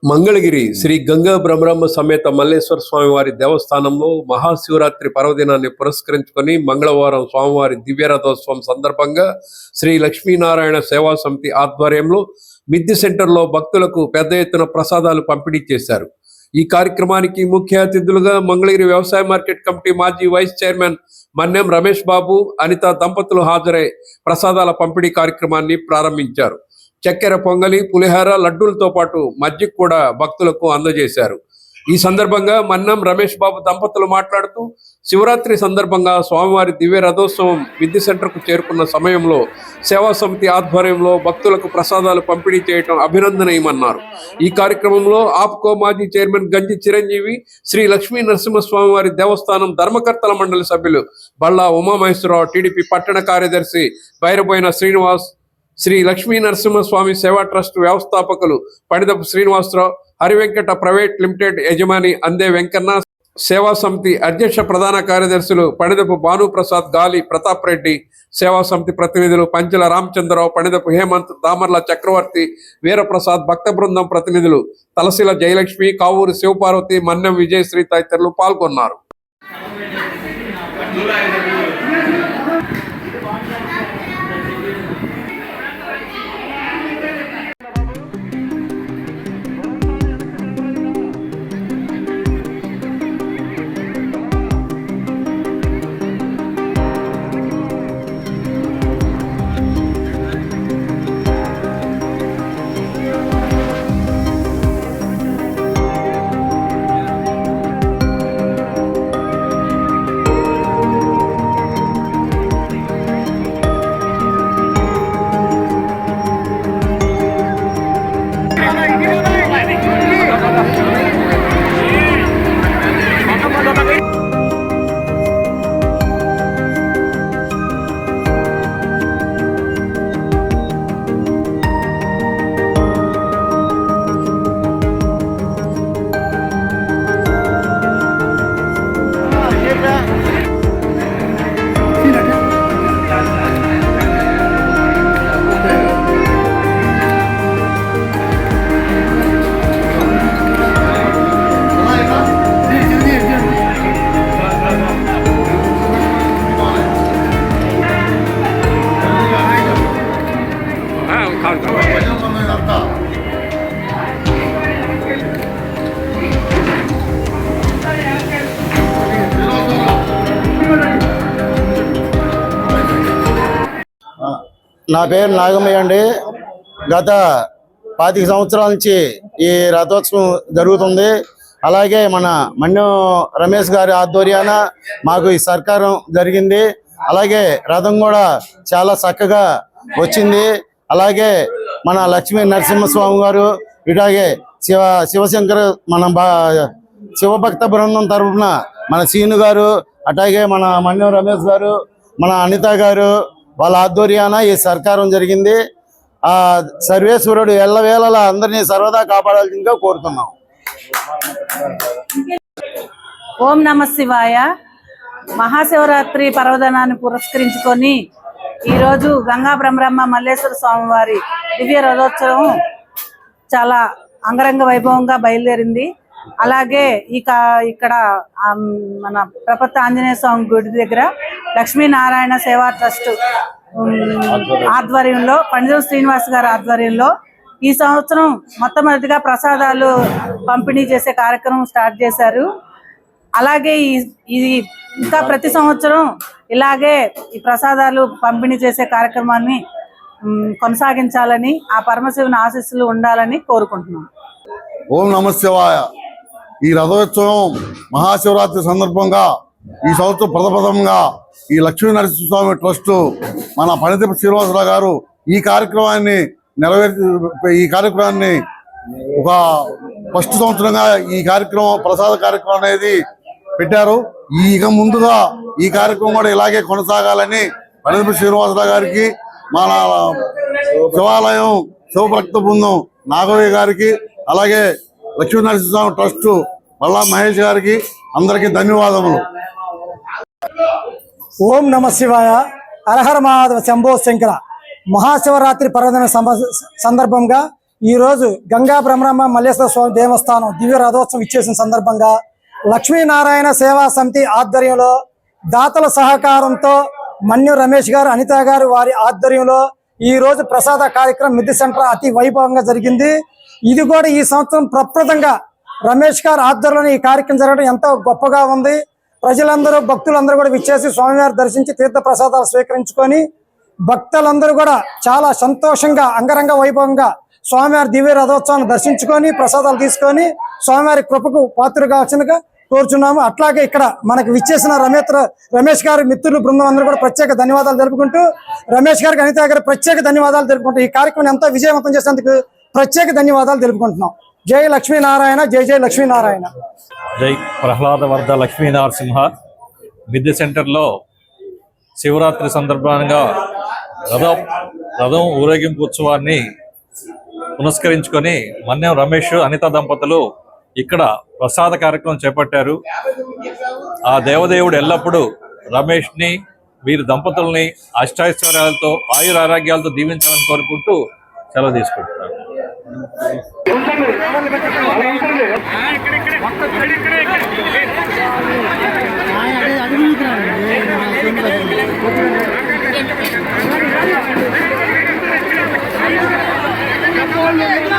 మంగళగిరి శ్రీ గంగా బ్రహ్మరమ్మ సమేత మల్లేశ్వర స్వామివారి దేవస్థానంలో మహాశివరాత్రి పర్వదినాన్ని పురస్కరించుకొని మంగళవారం స్వామివారి దివ్యరథోత్సవం సందర్భంగా శ్రీ లక్ష్మీనారాయణ సేవా సమితి ఆధ్వర్యంలో మిద్దె సెంటర్లో భక్తులకు పెద్ద ఎత్తున ప్రసాదాలు పంపిణీ చేశారు. ఈ కార్యక్రమానికి ముఖ్య అతిథులుగా మంగళగిరి వ్యవసాయ మార్కెట్ కమిటీ మాజీ వైస్ చైర్మన్ మన్నెం రమేష్ బాబు, అనిత దంపతులు హాజరై ప్రసాదాల పంపిణీ కార్యక్రమాన్ని ప్రారంభించారు. చక్కెర పొంగలి, పులిహార, లడ్డూలతో పాటు మజ్జిగ కూడా భక్తులకు అందజేశారు. ఈ సందర్భంగా మన్నం రమేష్ బాబు దంపతులు మాట్లాడుతూ, శివరాత్రి సందర్భంగా స్వామివారి దివ్య రథోత్సవం విద్య సెంటర్కు చేరుకున్న సమయంలో సేవా సమితి ఆధ్వర్యంలో భక్తులకు ప్రసాదాలు పంపిణీ చేయడం అభినందనీయమన్నారు. ఈ కార్యక్రమంలో ఆప్కో మాజీ చైర్మన్ గంజి చిరంజీవి, శ్రీ లక్ష్మీ నరసింహస్వామివారి దేవస్థానం ధర్మకర్తల మండలి సభ్యులు బళ్ళా ఉమామహేశ్వరరావు, టీడీపీ పట్టణ కార్యదర్శి బైరబోయిన శ్రీనివాస్, శ్రీ లక్ష్మీ నరసింహస్వామి సేవా ట్రస్ట్ వ్యవస్థాపకులు పడిదపు శ్రీనివాసరావు, హరివెంకట ప్రైవేట్ లిమిటెడ్ యజమాని అందే వెంకన్న, సేవా సమితి అధ్యక్ష ప్రధాన కార్యదర్శులు పడిదపు భానుప్రసాద్, గాలి ప్రతాప్ రెడ్డి, సేవా సమితి ప్రతినిధులు పంచల రామచంద్రరావు, పడిదపు హేమంత్, దామర్ల చక్రవర్తి, వీరప్రసాద్, భక్త బృందం ప్రతినిధులు తలశీల జయలక్ష్మి, కావూరి శివపార్వతి, మన్నెం విజయశ్రీ తదితరులు పాల్గొన్నారు. నా పేరు నాగమయ్య అండి. గత 25 సంవత్సరాల నుంచి ఈ రథోత్సవం జరుగుతుంది. అలాగే మన మన్యం రమేష్ గారి ఆధ్వర్యాన మాకు ఈ సహకారం జరిగింది. అలాగే రథం కూడా చాలా చక్కగా వచ్చింది. అలాగే మన లక్ష్మీ నరసింహస్వామి గారు, ఇలాగే శివశంకర్, మన శివభక్త బృందం తరఫున మన సీను గారు, అట్లాగే మన మన్యం రమేష్ గారు, మన అనిత గారు, వాళ్ళ ఆధ్వర్యాన ఈ సహకారం జరిగింది. ఆ సర్వేశ్వరుడు ఎల్లవేళలా అందరినీ సర్వదా కాపాడాల్సిందిగా కోరుతున్నాం. ఓం నమ శివాయ. మహాశివరాత్రి పర్వదినాన్ని పురస్కరించుకొని ఈరోజు గంగా బ్రహ్మరమ్మ మల్లేశ్వర స్వామివారి దివ్య రథోత్సవం చాలా అంగరంగ వైభవంగా బయలుదేరింది. అలాగే ఇక్కడ మన ప్రపత్త ఆంజనేయ స్వామి గుడి దగ్గర లక్ష్మీనారాయణ సేవా ట్రస్ట్ ఆధ్వర్యంలో, పండిత శ్రీనివాస్ గారి ఆధ్వర్యంలో ఈ సంవత్సరం మొట్టమొదటిగా ప్రసాదాలు పంపిణీ చేసే కార్యక్రమం స్టార్ట్ చేశారు. అలాగే ఇది ఇంకా ప్రతి సంవత్సరం ఇలాగే ఈ ప్రసాదాలు పంపిణీ చేసే కార్యక్రమాన్ని కొనసాగించాలని, ఆ పరమశివుని ఆశీస్సులు ఉండాలని కోరుకుంటున్నాం. ఓం నమ శివాయ. ఈ రథోత్సవం మహాశివరాత్రి సందర్భంగా ఈ సంవత్సరం ప్రథమంగా ఈ లక్ష్మీ నరసింహస్వామి ట్రస్ట్ మన పడిదపు శ్రీనివాసరావు గారు ఈ కార్యక్రమాన్ని ఒక ఫస్ట్ సంవత్సరంగా ఈ కార్యక్రమం, ప్రసాద కార్యక్రమం అనేది పెట్టారు. ఇక ముందుగా ఈ కార్యక్రమం కూడా ఇలాగే కొనసాగాలని పడిదపు శ్రీనివాసరావు గారికి, మన శివాలయం శివభక్త బృందం నాగవయ్య గారికి, అలాగే లక్ష్మీ నరసింహస్వామి ట్రస్ట్ బళ్ళా మహేష్ గారికి అందరికీ ధన్యవాదములు. ఓం నమ శివాయ. హరహర మహాదేవ శంభో శంకర. మహాశివరాత్రి పర్వదిన సందర్భంగా ఈరోజు గంగా బ్రహ్మరమ్మ మల్లేశ్వర స్వామి దేవస్థానం దివ్య రథోత్సవం ఇచ్చేసిన సందర్భంగా లక్ష్మీనారాయణ సేవా సమితి ఆధ్వర్యంలో దాతల సహకారంతో మన్యం రమేష్ గారు, అనిత గారు వారి ఆధ్వర్యంలో ఈ రోజు ప్రసాద కార్యక్రమం మిద్దె సెంటర్ అతి వైభవంగా జరిగింది. ఇది కూడా ఈ సంవత్సరం ప్రప్రదంగా రమేష్ గారు ఆధ్వర్యంలో ఈ కార్యక్రమం జరగడం ఎంతో గొప్పగా ఉంది. ప్రజలందరూ భక్తులందరూ కూడా విచ్చేసి స్వామివారి దర్శించి తీర్థ ప్రసాదాలు స్వీకరించుకొని భక్తులందరూ కూడా చాలా సంతోషంగా అంగరంగ వైభవంగా స్వామివారి దివ్య రథోత్సవాన్ని దర్శించుకొని ప్రసాదాలు తీసుకొని స్వామివారి కృపకు పాత్ర కావాల్సిందిగా కోరుచున్నాము. అట్లాగే ఇక్కడ మనకు విచ్చేసిన రమేష్ గారి మిత్రులు బృందం అందరూ కూడా ప్రత్యేక ధన్యవాదాలు తెలుపుకుంటూ, రమేష్ గారికి, అనిత గారి ప్రత్యేక ధన్యవాదాలు తెలుపుకుంటూ ఈ కార్యక్రమం ఎంతో విజయవంతం చేసేందుకు ప్రత్యేక ధన్యవాదాలు తెలుపుకుంటున్నాం. జై లక్ష్మీనారాయణ, జై జై లక్ష్మీనారాయణ. జై ప్రహ్లాదవర్ధ లక్ష్మీనరసింహ. మిద్దె సెంటర్లో శివరాత్రి సందర్భంగా రథం ఊరేగింపు ఉత్సవాన్ని పునస్కరించుకొని మన్యం రమేష్, అనిత దంపతులు ఇక్కడ ప్రసాద కార్యక్రమం చేపట్టారు. ఆ దేవదేవుడు ఎల్లప్పుడూ రమేష్ని, వీరి దంపతుల్ని అష్టాైశ్వర్యాలతో, ఆయురారోగ్యాలతో దీవించాలని కోరుకుంటూ సెలవు తీసుకుంటున్నారు. Come on,